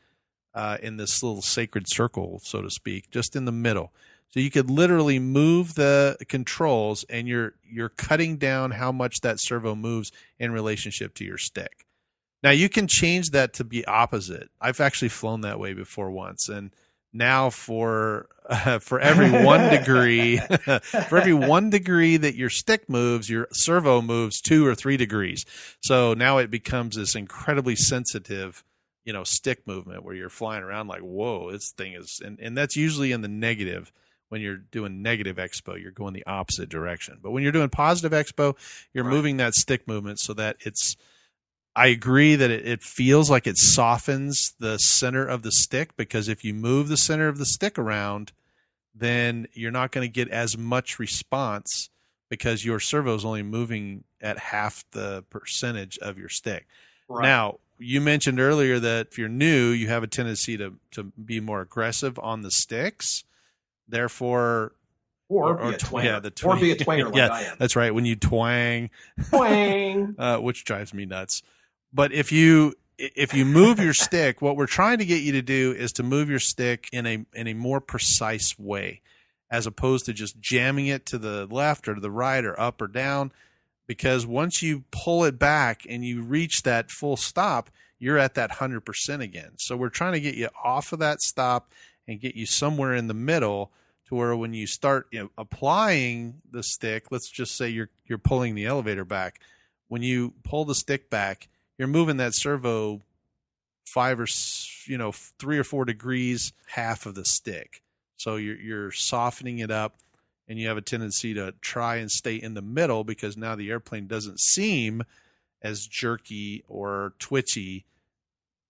in this little sacred circle, so to speak, just in the middle. So you could literally move the controls and you're cutting down how much that servo moves in relationship to your stick. Now you can change that to be opposite. I've actually flown that way before once, and now for for every 1 degree, for every 1 degree that your stick moves, your servo moves 2 or 3 degrees. So now it becomes this incredibly sensitive, stick movement where you're flying around like, whoa, this thing is, and that's usually in the negative. When you're doing negative expo, you're going the opposite direction. But when you're doing positive expo, you're moving that stick movement so that I agree that it feels like it softens the center of the stick, because if you move the center of the stick around, then you're not going to get as much response because your servo is only moving at half the percentage of your stick. Right. Now, you mentioned earlier that if you're new, you have a tendency to be more aggressive on the sticks. Therefore, or be a twanger like I am. That's right. When you twang, which drives me nuts. But if you move your stick, what we're trying to get you to do is to move your stick in a more precise way, as opposed to just jamming it to the left or to the right or up or down. Because once you pull it back and you reach that full stop, you're at that 100% again. So we're trying to get you off of that stop and get you somewhere in the middle, to where when you start applying the stick, let's just say you're pulling the elevator back. When you pull the stick back, you're moving that servo 3 or 4 degrees, half of the stick. So you're softening it up, and you have a tendency to try and stay in the middle, because now the airplane doesn't seem as jerky or twitchy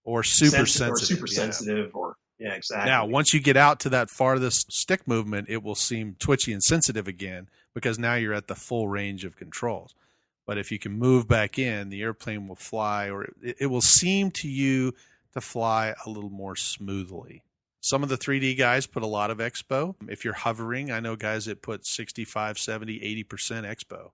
or super sensitive. Yeah, exactly. Now, once you get out to that farthest stick movement, it will seem twitchy and sensitive again, because now you're at the full range of controls. But if you can move back in, the airplane will fly, or it will seem to you to fly a little more smoothly. Some of the 3D guys put a lot of expo. If you're hovering, I know guys that put 65, 70, 80% expo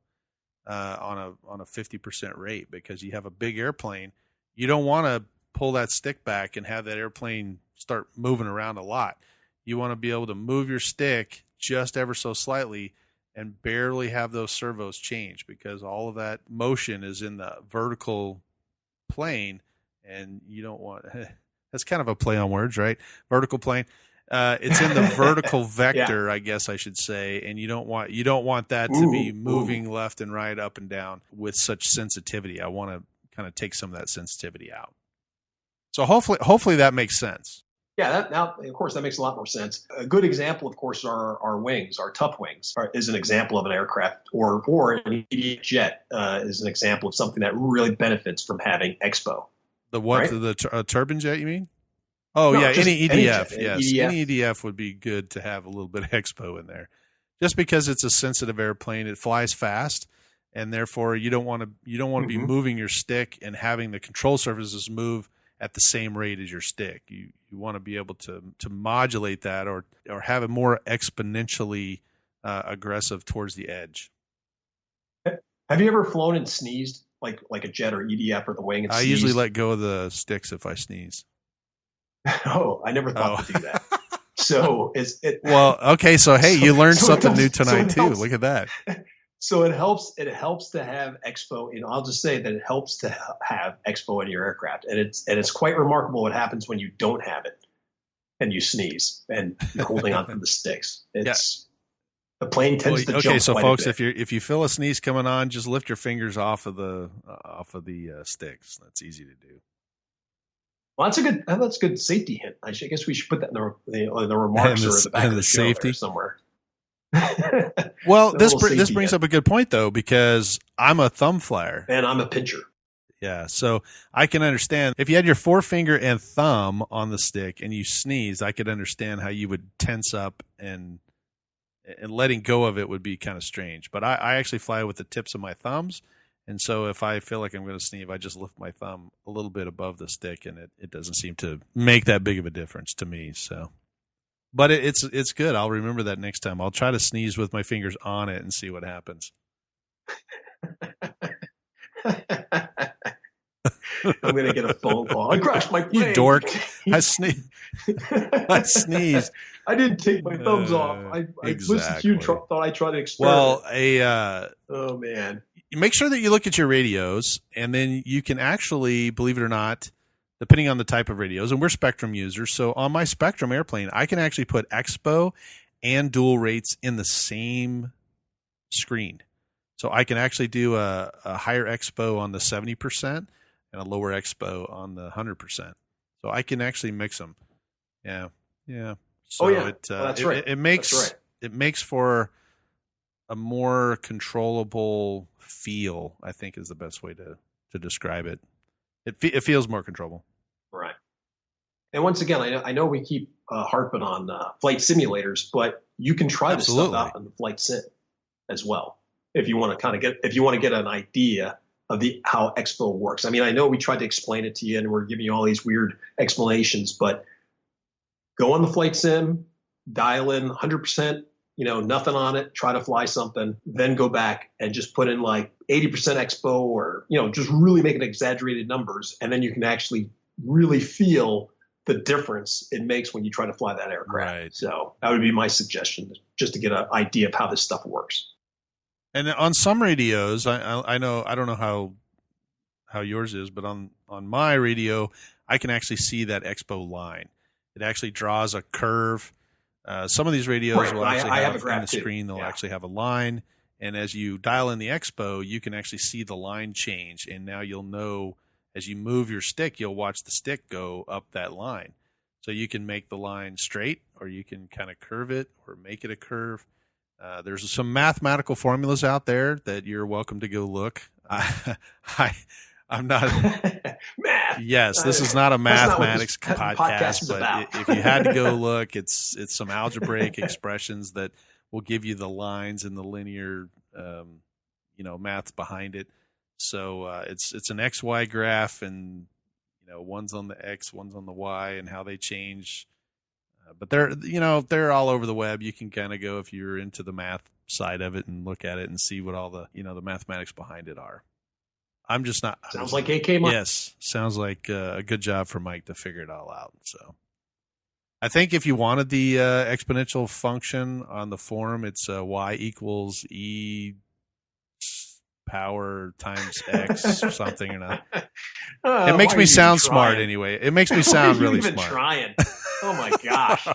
on a 50% rate, because you have a big airplane. You don't want to pull that stick back and have that airplane start moving around a lot. You want to be able to move your stick just ever so slightly and barely have those servos change, because all of that motion is in the vertical plane, and you don't want that's kind of a play on words, right? Vertical plane. It's in the vertical vector, yeah. I guess I should say, and you don't want that to be moving left and right, up and down with such sensitivity. I want to kind of take some of that sensitivity out. So hopefully that makes sense. Yeah, now of course that makes a lot more sense. A good example, of course, are our wings. Our tough wings is an example of an aircraft, or an immediate jet is an example of something that really benefits from having expo. The what? Right? The turbine jet, you mean? Oh, no, yeah, any EDF. Yes, EDF. Any EDF would be good to have a little bit of expo in there, just because it's a sensitive airplane. It flies fast, and therefore you don't want to be moving your stick and having the control surfaces move at the same rate as your stick. You want to be able to modulate that, or have it more exponentially aggressive towards the edge. Have you ever flown and sneezed like a jet or EDF or the wing? And I usually let go of the sticks if I sneeze. Oh, I never thought to do that. So well, okay. So hey, you learned something new tonight too. Look at that. So it helps to have expo, and I'll just say that it helps to have expo in your aircraft, and it's quite remarkable what happens when you don't have it and you sneeze and you're holding on to the sticks. The plane tends to jump. Okay, so folks, if you feel a sneeze coming on, just lift your fingers off of the sticks. That's easy to do. Well, that's a good safety hint. I guess we should put that in the remarks or the back of the safety somewhere. Well, this brings up a good point, though, because I'm a thumb flyer. And I'm a pincher. Yeah, so I can understand. If you had your forefinger and thumb on the stick and you sneezed, I could understand how you would tense up, and letting go of it would be kind of strange. But I actually fly with the tips of my thumbs, and so if I feel like I'm going to sneeze, I just lift my thumb a little bit above the stick, and it doesn't seem to make that big of a difference to me, so... But it's good. I'll remember that next time. I'll try to sneeze with my fingers on it and see what happens. I'm going to get a phone call. I crashed my plane. You dork. I sneezed. I didn't take my thumbs off. I listened to you, thought I tried to experiment. Well, oh, man. Make sure that you look at your radios, and then you can actually, believe it or not, depending on the type of radios. And we're Spectrum users. So on my Spectrum airplane, I can actually put Expo and dual rates in the same screen. So I can actually do a higher Expo on the 70% and a lower Expo on the 100%. So I can actually mix them. Yeah. Yeah. So that's right. It makes for a more controllable feel, I think is the best way to describe it. It feels more controllable. Right. And once again, I know we keep harping on flight simulators, but you can try this stuff out in the flight sim as well if you want to get an idea of how Expo works. I mean, I know we tried to explain it to you, and we're giving you all these weird explanations, but go on the flight sim, dial in 100%. Nothing on it, try to fly something, then go back and just put in like 80% Expo or, just really make it exaggerated numbers. And then you can actually really feel the difference it makes when you try to fly that aircraft. Right. So that would be my suggestion, just to get an idea of how this stuff works. And on some radios, I know, I don't know how yours is, but on my radio, I can actually see that Expo line. It actually draws a curve. Some of these radios will actually have a graph on the screen. They'll actually have a line, and as you dial in the Expo, you can actually see the line change. And now you'll know as you move your stick, you'll watch the stick go up that line. So you can make the line straight, or you can kind of curve it, or make it a curve. There's some mathematical formulas out there that you're welcome to go look. I'm not. Math. Yes, this is not a mathematics podcast, but if you had to go look, it's some algebraic expressions that will give you the lines and the linear, maths behind it. So it's an XY graph, and one's on the X, one's on the Y, and how they change. But they're all over the web. You can kind of go if you're into the math side of it and look at it and see what all the the mathematics behind it are. I'm just not. Sounds like AK Mike. Yes, sounds like a good job for Mike to figure it all out. So, I think if you wanted the exponential function on the form, it's y equals e power times x or something or not. It makes me sound smart anyway. It makes me sound really smart. Trying. Oh my gosh.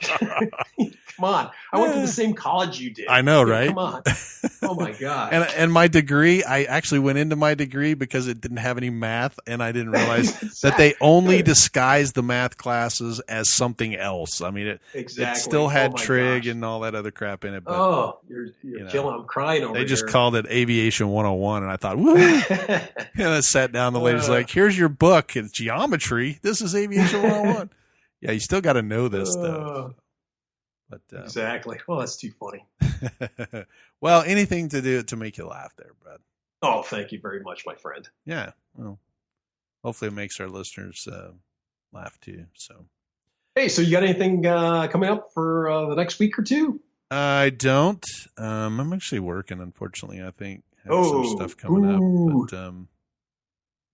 Come on. I went to the same college you did. I know, right? Come on. Oh my gosh. And my degree, I actually went into my degree because it didn't have any math, and I didn't realize that they only disguised the math classes as something else. I mean, it still had trig and all that other crap in it. But, you're killing. I'm crying over They just here. called it Aviation 101, and I thought, woo! And I sat down. The lady's like, "Here's your book. It's geometry. This is Aviation 101." Yeah, you still got to know this stuff. But, exactly. Well, that's too funny. Well, anything to do to make you laugh there, Brad. Oh, thank you very much, my friend. Yeah. Well, hopefully it makes our listeners laugh too. So, hey, so you got anything coming up for the next week or two? I don't. I'm actually working, unfortunately. I think I have some stuff coming up. But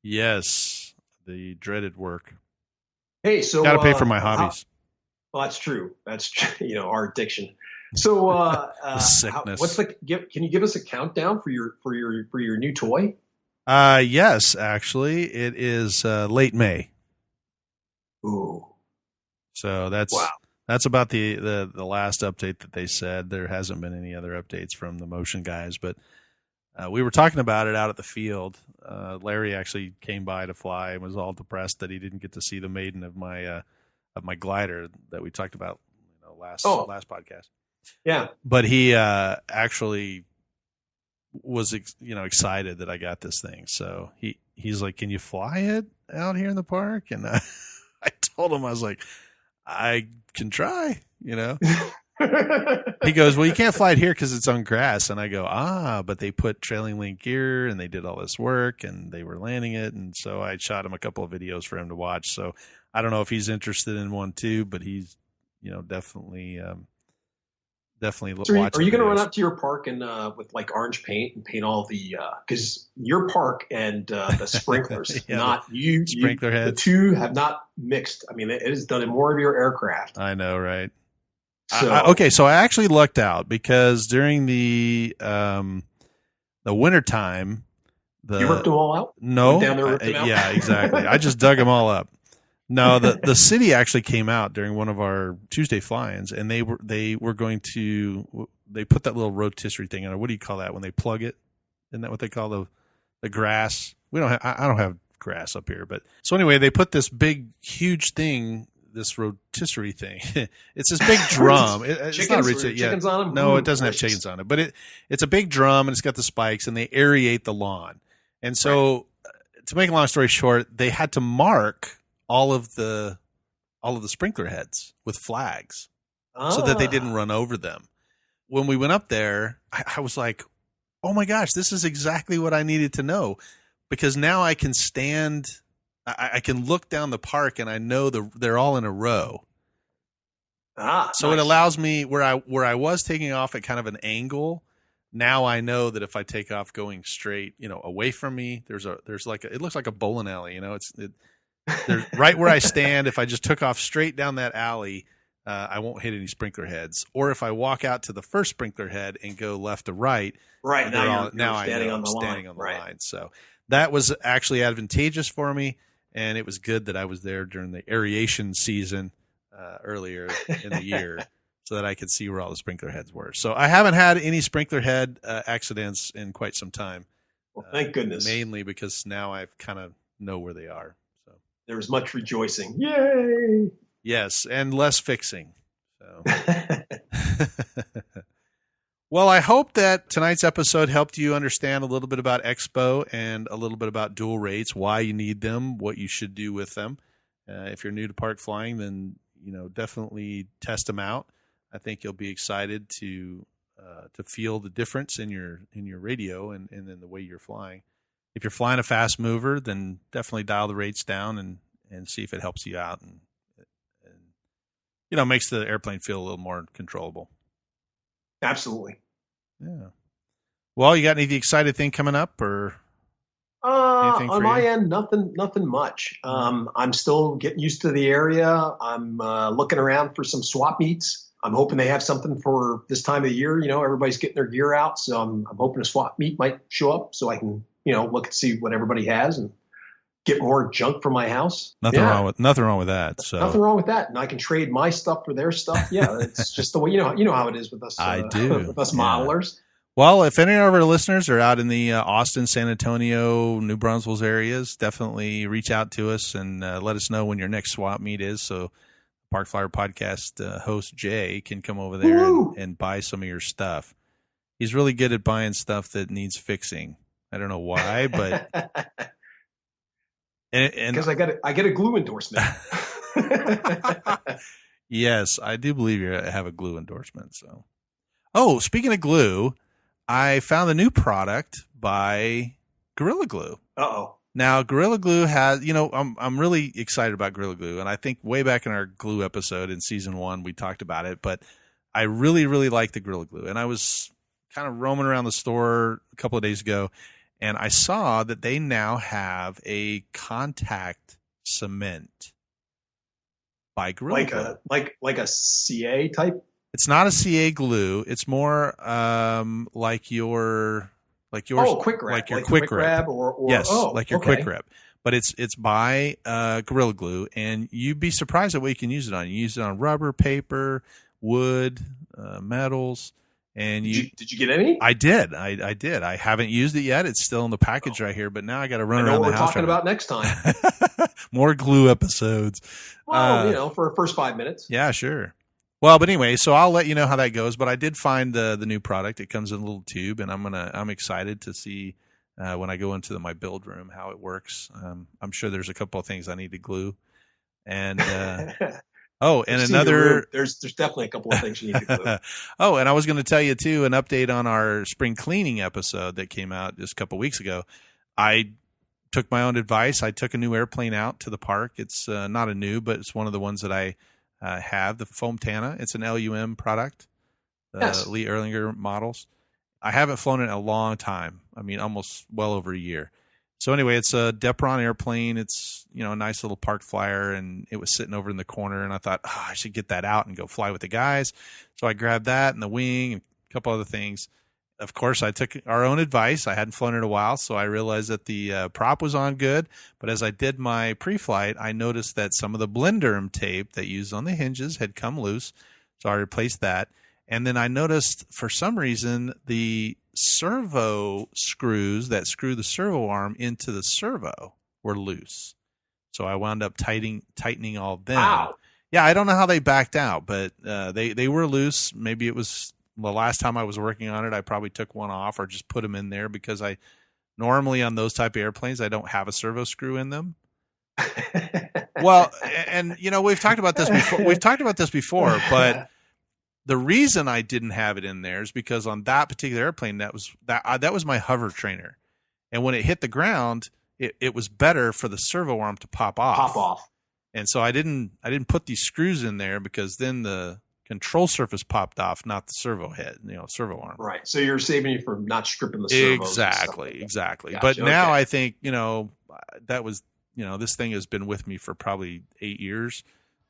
yes, the dreaded work. Hey, so got to pay for my hobbies. Well, that's true. That's our addiction. So, sickness. Can you give us a countdown for your new toy? Yes, actually, it is late May. Ooh. So that's about the last update that they said. There hasn't been any other updates from the motion guys, but we were talking about it out at the field. Larry actually came by to fly and was all depressed that he didn't get to see the maiden of my glider that we talked about last podcast. Yeah. But he actually was excited that I got this thing. So he's like, "Can you fly it out here in the park?" And I told him, I was like, "I can try." He goes, "Well, you can't fly it here because it's on grass." And I go, but they put trailing link gear and they did all this work and they were landing it. And so I shot him a couple of videos for him to watch. So I don't know if he's interested in one too, but he's, definitely So are you going to run up to your park and with like orange paint and paint all the because your park and the sprinklers, not you, sprinkler heads, the two have not mixed. I mean, it has done in more of your aircraft. I know, right? So, so I actually lucked out because during the winter time, you ripped them all out. No, down there, ripped them out? Yeah, exactly. I just dug them all up. No, the city actually came out during one of our Tuesday fly-ins, and they were going to, they put that little rotisserie thing in it. What do you call that when they plug it? Isn't that what they call the grass? We don't have, I don't have grass up here, but so anyway, they put this big, huge thing, this rotisserie thing. It's this big drum. It's not rich. Chickens on them? No, it doesn't have chickens on it, but it's a big drum and it's got the spikes and they aerate the lawn. And so, to make a long story short, they had to mark all of the sprinkler heads with flags so that they didn't run over them. When we went up there, I was like, oh my gosh, this is exactly what I needed to know, because now I can stand, I can look down the park and I know they're all in a row. So nice. It allows me where I was taking off at kind of an angle. Now I know that if I take off going straight, away from me, there's like it looks like a bowling alley. There's right where I stand. If I just took off straight down that alley, I won't hit any sprinkler heads. Or if I walk out to the first sprinkler head and go left to right, now I know I'm standing on the line. So that was actually advantageous for me, and it was good that I was there during the aeration season earlier in the year, so that I could see where all the sprinkler heads were. So I haven't had any sprinkler head accidents in quite some time. Well, thank goodness. Mainly because now I kind of know where they are. There was much rejoicing. Yay! Yes, and less fixing. So. Well, I hope that tonight's episode helped you understand a little bit about Expo and a little bit about dual rates, why you need them, what you should do with them. If you're new to park flying, then definitely test them out. I think you'll be excited to feel the difference in your radio and in the way you're flying. If you're flying a fast mover, then definitely dial the rates down and see if it helps you out and makes the airplane feel a little more controllable. Absolutely. Yeah. Well, you got any excited thing coming up or anything on my end? Nothing much. I'm still getting used to the area. I'm looking around for some swap meets. I'm hoping they have something for this time of the year. Everybody's getting their gear out, so I'm hoping a swap meet might show up so I can look and see what everybody has and get more junk from my house. Nothing wrong with that. So nothing wrong with that, and I can trade my stuff for their stuff. Yeah, it's just the way you know how it is with us. I do with us modelers. Well, if any of our listeners are out in the Austin, San Antonio, New Brunswick areas, definitely reach out to us and let us know when your next swap meet is. So Park Flyer Podcast host Jay can come over there and buy some of your stuff. He's really good at buying stuff that needs fixing. I don't know why, but because I get a glue endorsement. Yes, I do believe you have a glue endorsement. So, speaking of glue, I found a new product by Gorilla Glue. Uh-oh. Now, Gorilla Glue has, I'm really excited about Gorilla Glue, and I think way back in our glue episode in season 1 we talked about it, but I really, really like the Gorilla Glue, and I was kind of roaming around the store a couple of days ago, and I saw that they now have a contact cement by Gorilla Glue. Like a CA type? It's not a CA glue. It's more like yours. Quick Grab. Like your Quick Grab. Like your Quick Grab. But it's by Gorilla Glue, and you'd be surprised at what you can use it on. You use it on rubber, paper, wood, metals. And did you get any? I did. I did. I haven't used it yet. It's still in the package right here, but now I got to run around the house. I know what we're talking about next time. More glue episodes. Well, for the first 5 minutes. Yeah, sure. Well, but anyway, so I'll let you know how that goes. But I did find the new product. It comes in a little tube, and I'm excited to see when I go into my build room how it works. I'm sure there's a couple of things I need to glue, and there's definitely a couple of things you need to glue. And I was going to tell you too an update on our spring cleaning episode that came out just a couple of weeks ago. I took my own advice. I took a new airplane out to the park. It's not a new, but it's one of the ones that I have, the Foam Tana. It's an LUM product, Lee Erlinger models. I haven't flown it in a long time. I mean, almost well over a year. So anyway, it's a Depron airplane. It's, a nice little park flyer, and it was sitting over in the corner, and I thought, I should get that out and go fly with the guys. So I grabbed that and the wing and a couple other things. of course, I took our own advice. I hadn't flown in a while, so I realized that the prop was on good. But as I did my pre-flight, I noticed that some of the Blenderm tape that used on the hinges had come loose, so I replaced that. And then I noticed, for some reason, the servo screws that screw the servo arm into the servo were loose. So I wound up tightening all of them. Wow. Yeah, I don't know how they backed out, but they were loose. Maybe it was the last time I was working on it, I probably took one off or just put them in there, because I normally on those type of airplanes, I don't have a servo screw in them. Well, and we've talked about this before, but the reason I didn't have it in there is because on that particular airplane, that was my hover trainer, and when it hit the ground, it was better for the servo arm to pop off. And so I didn't put these screws in there, because then the control surface popped off, not the servo head, servo arm. Right. So you're saving you from not stripping the servos. Exactly. Gotcha. But now I think, that was, this thing has been with me for probably 8 years.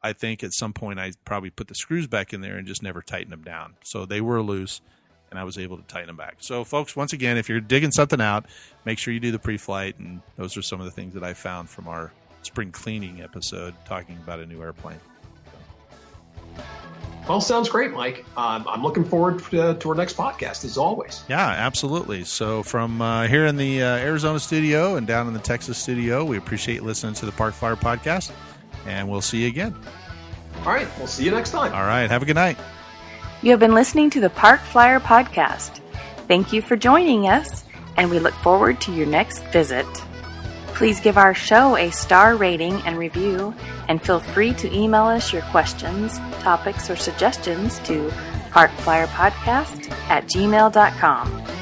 I think at some point I probably put the screws back in there and just never tightened them down. So they were loose, and I was able to tighten them back. So folks, once again, if you're digging something out, make sure you do the pre-flight. And those are some of the things that I found from our spring cleaning episode talking about a new airplane. Well, sounds great, Mike. I'm looking forward to our next podcast, as always. Yeah, absolutely. So from here in the Arizona studio and down in the Texas studio, we appreciate listening to the Park Flyer podcast, and we'll see you again. All right. We'll see you next time. All right. Have a good night. You have been listening to the Park Flyer podcast. Thank you for joining us, and we look forward to your next visit. Please give our show a star rating and review, and feel free to email us your questions, topics, or suggestions to parkflyerpodcast@gmail.com.